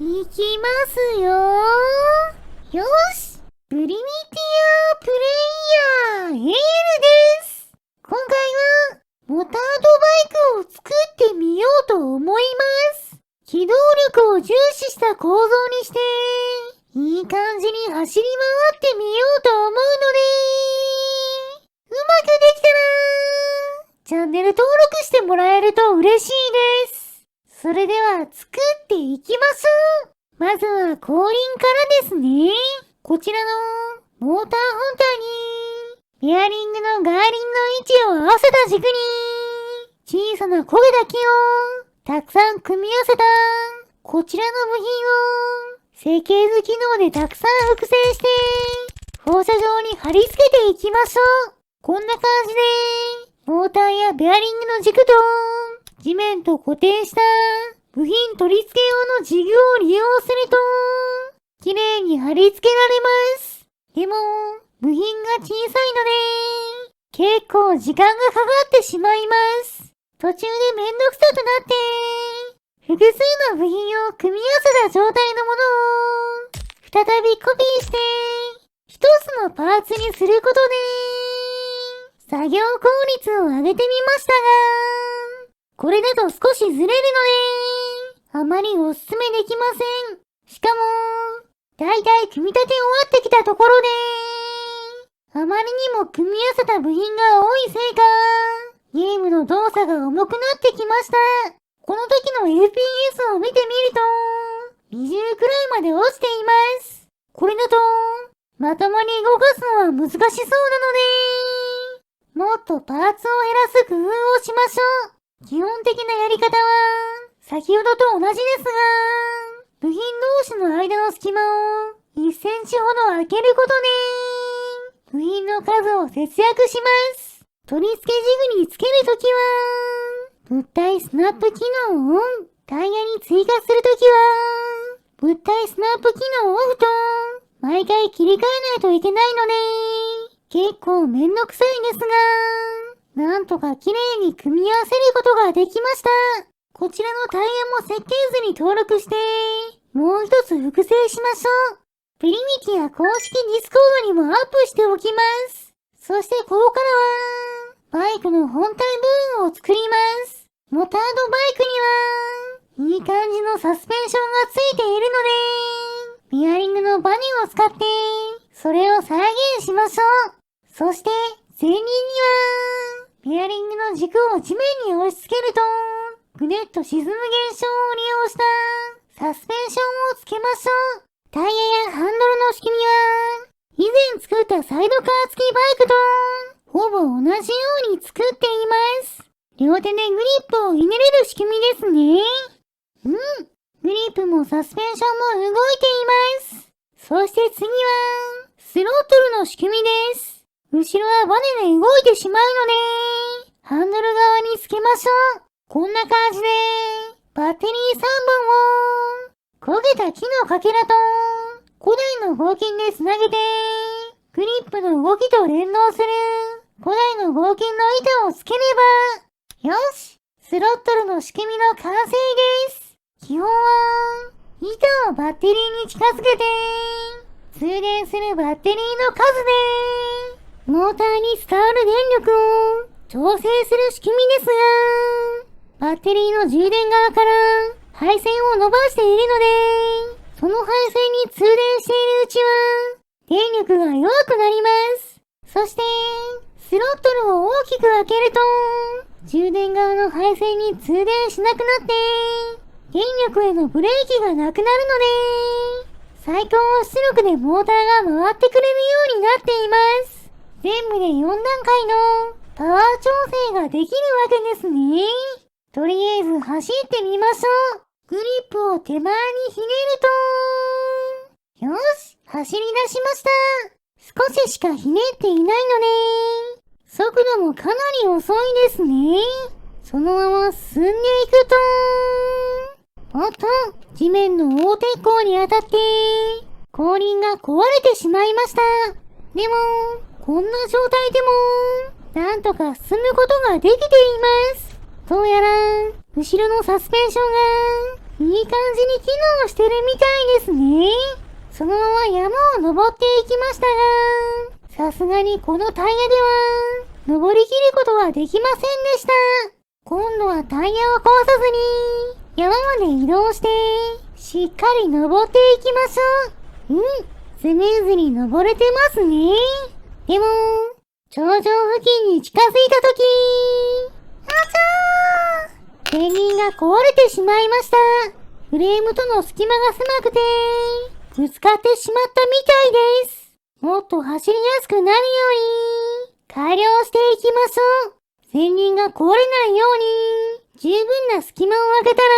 いきますよー。よし、プリミティアプレイヤー AL です。今回はモタードバイクを作ってみようと思います。機動力を重視した構造にしていい感じに走り回ってみようと思うので、うまくできたらチャンネル登録してもらえると嬉しいです。それでは作っていきましょう。まずは後輪からですね。こちらのモーター本体にベアリングのガーリンの位置を合わせた軸に小さな焦げた木をたくさん組み合わせたこちらの部品を設計図機能でたくさん複製して放射状に貼り付けていきましょう。こんな感じでモーターやベアリングの軸と地面と固定した部品取り付け用のジグを利用すると綺麗に貼り付けられます。でも部品が小さいので結構時間がかかってしまいます。途中でめんどくさくなって複数の部品を組み合わせた状態のものを再びコピーして一つのパーツにすることで作業効率を上げてみましたが、これだと少しずれるのであまりおすすめできません。しかもだいたい組み立て終わってきたところであまりにも組み合わせた部品が多いせいかゲームの動作が重くなってきました。この時の FPS を見てみると20くらいまで落ちています。これだとまともに動かすのは難しそうなのでもっとパーツを減らす工夫をしましょう。基本的なやり方は先ほどと同じですが部品同士の間の隙間を1センチほど開けることで部品の数を節約します。取り付けジグにつけるときは物体スナップ機能をオン、タイヤに追加するときは物体スナップ機能をオフと毎回切り替えないといけないので結構めんどくさいですがなんとか綺麗に組み合わせることができました。こちらのタイヤも設計図に登録してもう一つ複製しましょう。プリミティア公式ディスコードにもアップしておきます。そしてここからはバイクの本体部分を作ります。モタードバイクにはいい感じのサスペンションがついているのでベアリングのバネを使ってそれを再現しましょう。そして前輪にはベアリングの軸を地面に押し付けるとぐねっと沈む現象を利用したサスペンションをつけましょう。タイヤやハンドルの仕組みは以前作ったサイドカー付きバイクとほぼ同じように作っています。両手でグリップをひねれる仕組みですね。グリップもサスペンションも動いています。そして次はスロットルの仕組みです。後ろはバネで動いてしまうのでハンドル側につけましょう。こんな感じでバッテリー3本を焦げた木のかけらと古代の合金でつなげてグリップの動きと連動する古代の合金の板をつければよし、スロットルの仕組みの完成です。基本は板をバッテリーに近づけて通電するバッテリーの数でモーターに伝わる電力を調整する仕組みですがバッテリーの充電側から配線を伸ばしているのでその配線に通電しているうちは電力が弱くなります。そしてスロットルを大きく開けると充電側の配線に通電しなくなって電力へのブレーキがなくなるので最高出力でモーターが回ってくれるようになっています。全部で4段階のパワー調整ができるわけですね。とりあえず走ってみましょう。グリップを手前にひねるとよし、走り出しました。少ししかひねっていないので速度もかなり遅いですね。そのまま進んでいくとおっと、地面の大鉄鋼に当たって後輪が壊れてしまいました。でもこんな状態でもなんとか進むことができています。どうやら後ろのサスペンションがいい感じに機能してるみたいですね。そのまま山を登っていきましたが、さすがにこのタイヤでは、登りきることはできませんでした。今度はタイヤを壊さずに、山まで移動して、しっかり登っていきましょう。スムーズに登れてますね。でも、頂上付近に近づいたとき、前輪が壊れてしまいました。フレームとの隙間が狭くて、ぶつかってしまったみたいです。もっと走りやすくなるように、改良していきましょう。前輪が壊れないように、十分な隙間を空けたら、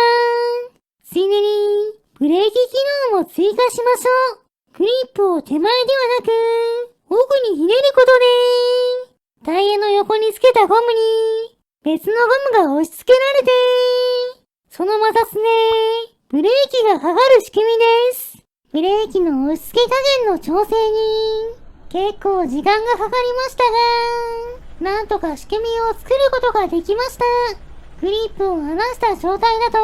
ついでに、ブレーキ機能も追加しましょう。グリップを手前ではなく、奥にひねることで、タイヤの横につけたゴムに、別のゴムが押し付けられて、その摩擦で、ブレーキがかかる仕組みです。ブレーキの押し付け加減の調整に、結構時間がかかりましたが、なんとか仕組みを作ることができました。グリップを離した状態だと、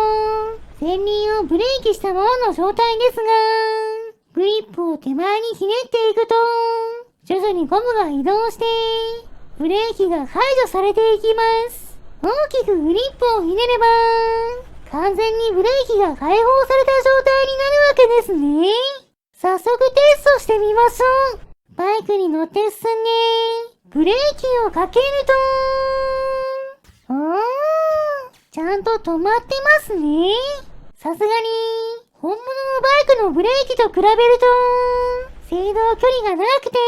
前輪をブレーキしたままの状態ですが、グリップを手前にひねっていくと、徐々にゴムが移動して、ブレーキが解除されていきます。大きくグリップをひねれば、完全にブレーキが解放された状態になるわけですね。早速テストしてみましょう。バイクに乗って進んで、ブレーキをかけると、ちゃんと止まってますね。さすがに、本物のバイクのブレーキと比べると、制動距離が長くて、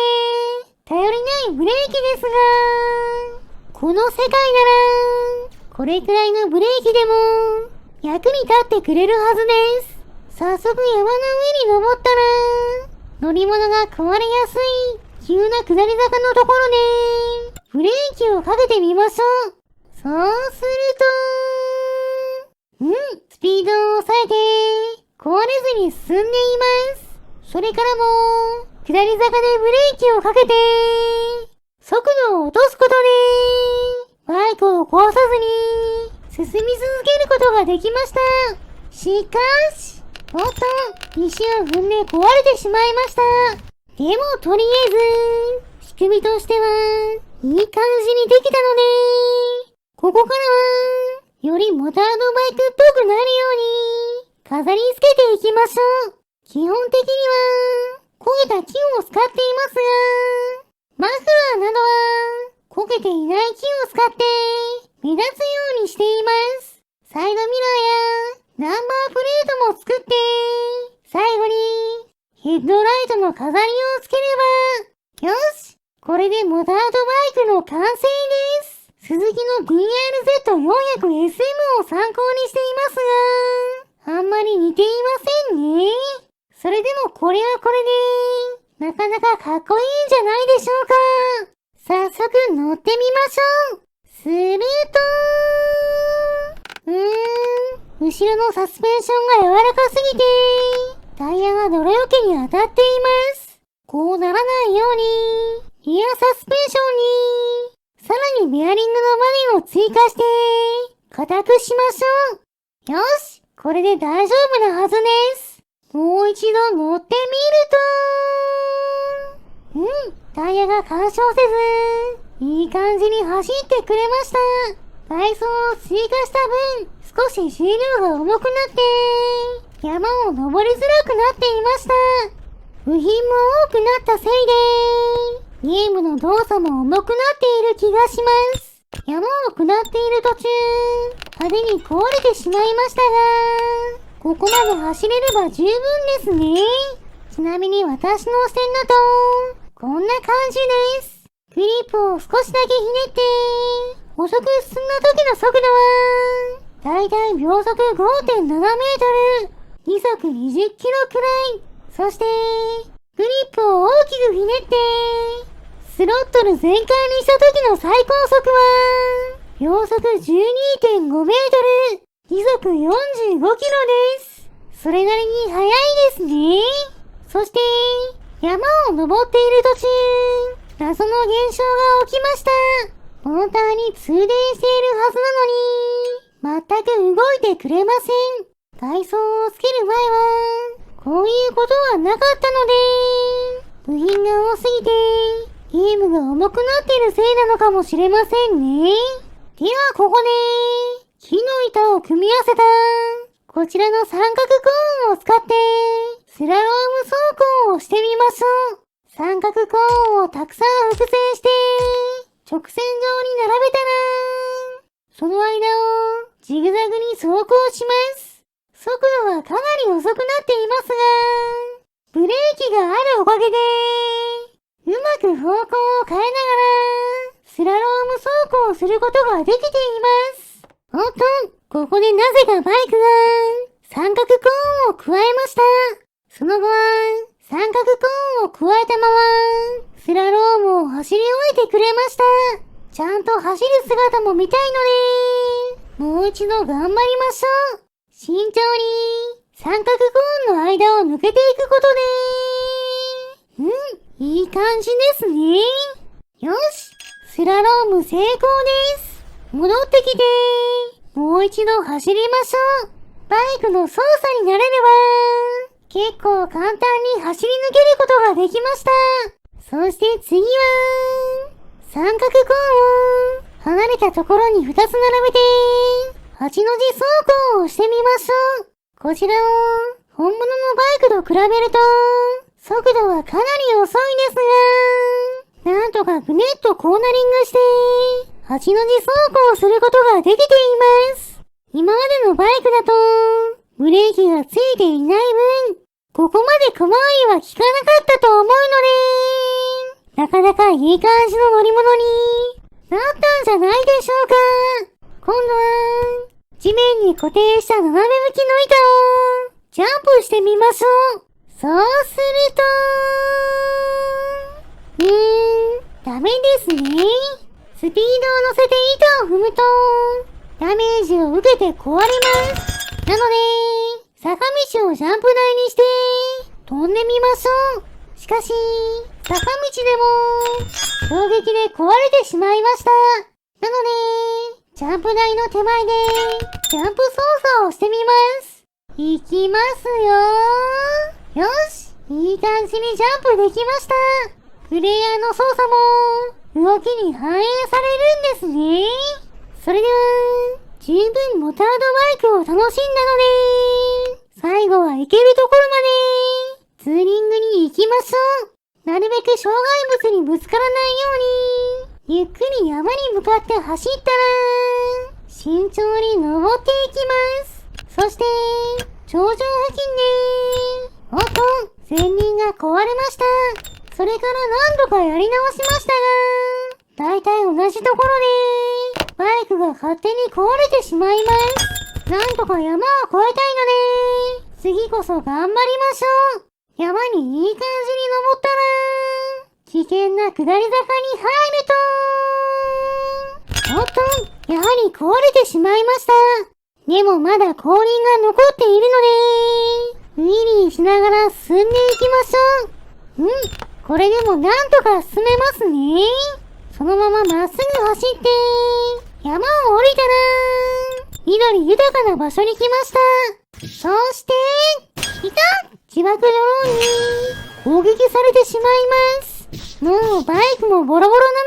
頼りないブレーキですが、この世界なら、これくらいのブレーキでも、役に立ってくれるはずです。早速山の上に登ったら、乗り物が壊れやすい、急な下り坂のところで、ブレーキをかけてみましょう。そうすると、スピードを抑えて、壊れずに進んでいます。それからも、下り坂でブレーキをかけて、速度を落とすことで、バイクを壊さずに、進み続けることができました。しかし、おっと、石を踏んで壊れてしまいました。でもとりあえず、仕組みとしては、いい感じにできたので、ここからは、よりモダンのバイクっぽくなるように、飾り付けていきましょう。基本的には、焦げた木を使っていますが、マフラーなどは、焦げていない木を使って、目立つようにしています。サイドミラーや、ナンバープレートも作って、最後に、ヘッドライトの飾りをつければ、よし、これでモダードバイクの完成です。スズキの DRZ400SM を参考にしていますが、あんまり似ていませんね。それでもこれはこれで、なかなかかっこいいんじゃないでしょうか。早速乗ってみましょう。すると、後ろのサスペンションが柔らかすぎて、タイヤが泥よけに当たっています。こうならないように、リアサスペンションに、さらにベアリングのバネを追加して、固くしましょう。よし、これで大丈夫なはずです。もう一度乗ってみると、タイヤが干渉せず、いい感じに走ってくれました。外装を追加した分、少し重量が重くなって、山を登りづらくなっていました。部品も多くなったせいで、ゲームの動作も重くなっている気がします。山を下っている途中、派手に壊れてしまいましたが、ここまで走れれば十分ですね。ちなみに私の視点だと、こんな感じです。グリップを少しだけひねって、遅く進んだ時の速度は、だいたい秒速 5.7 メートル、時速20キロくらい。そして、グリップを大きくひねって、スロットル全開にした時の最高速は、秒速 12.5 メートル、時速45キロです。それなりに速いですね。そして、山を登っている途中、謎の現象が起きました。モーターに通電しているはずなのに、全く動いてくれません。外装をつける前は、こういうことはなかったので、部品が多すぎて、ゲームが重くなっているせいなのかもしれませんね。ではここで、木の板を組み合わせた、こちらの三角コーンを使って、スラローム走行をしてみましょう。三角コーンをたくさん複製して、直線上に並べたら、その間をジグザグに走行します。速度はかなり遅くなっていますが、ブレーキがあるおかげで、うまく方向を変えながら、スラローム走行することができています。おっと、ここでなぜかバイクが、三角コーンを加えました。その後は、三角コーンを加えたまま、スラロームを走り終えてくれました。ちゃんと走る姿も見たいので、もう一度頑張りましょう。慎重に三角コーンの間を抜けていくことで、いい感じですね。よし、スラローム成功です。戻ってきて、もう一度走りましょう。バイクの操作になれれば、結構簡単に走り抜けることができました。そして次は、三角コーンを離れたところに2つ並べて、8の字走行をしてみましょう。こちらを本物のバイクと比べると、速度はかなり遅いですが、なんとかぐねっとコーナリングして、8の字走行することができています。今までのバイクだと、ブレーキがついていない分、ここまで小回りは効かなかったと思うので、なかなかいい感じの乗り物になったんじゃないでしょうか。今度は、地面に固定した斜め向きの板をジャンプしてみましょう。そうすると、ダメですね。スピードを乗せて板を踏むと、ダメージを受けて壊れます。なので、坂道をジャンプ台にして、飛んでみましょう。しかし、坂道でも、衝撃で壊れてしまいました。なので、ジャンプ台の手前で、ジャンプ操作をしてみます。いきますよ。よし、いい感じにジャンプできました。プレイヤーの操作も、動きに反映されるんですね。それでは、十分モタードバイクを楽しんだので、最後は行けるところまで、ツーリングに行きましょう。なるべく障害物にぶつからないように、ゆっくり山に向かって走ったら、慎重に登っていきます。そして、頂上付近で、おっと、前輪が壊れました。それから何度かやり直しましたが、だいたい同じところで、バイクが勝手に壊れてしまいます。なんとか山を越えたいので、次こそ頑張りましょう。山にいい感じに登ったら、危険な下り坂に入ると、おっと、やはり壊れてしまいました。でもまだ後輪が残っているので、ウィリーしながら進んでいきましょう。これでもなんとか進めますね。そのまままっすぐ走って、山を降りたら、緑豊かな場所に来ました。そして、いた！自爆ドローンに攻撃されてしまいます。もうバイクもボロボロな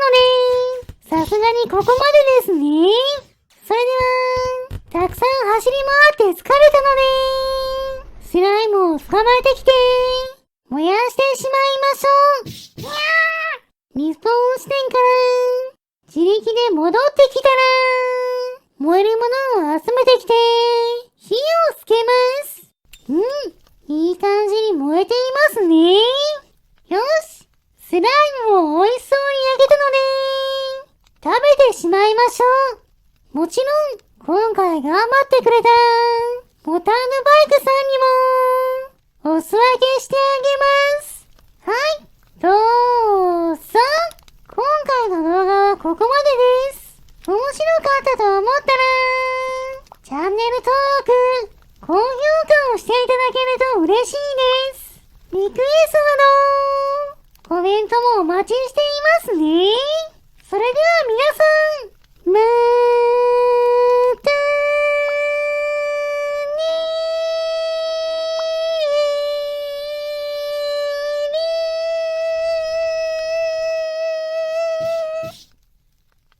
ので、さすがにここまでですね。それでは、たくさん走り回って疲れたので、スライムを捕まえてきて、燃やしてしまいましょう。リスポーン地点から、自力で戻ってきたら、燃えるものを集めてきて、火をつけます。いい感じに燃えていますね。よし、スライムを美味しそうに焼けたので、食べてしまいましょう。もちろん、今回頑張ってくれた、ボタンのバイクさんにも、お裾分けしてあげます。はい、どうぞ。今回の動画はここまでです。面白かったと思ったら、チャンネル登録、高評価をしていただけると嬉しいです。リクエストなど、コメントもお待ちしていますね。それでは皆さん、まー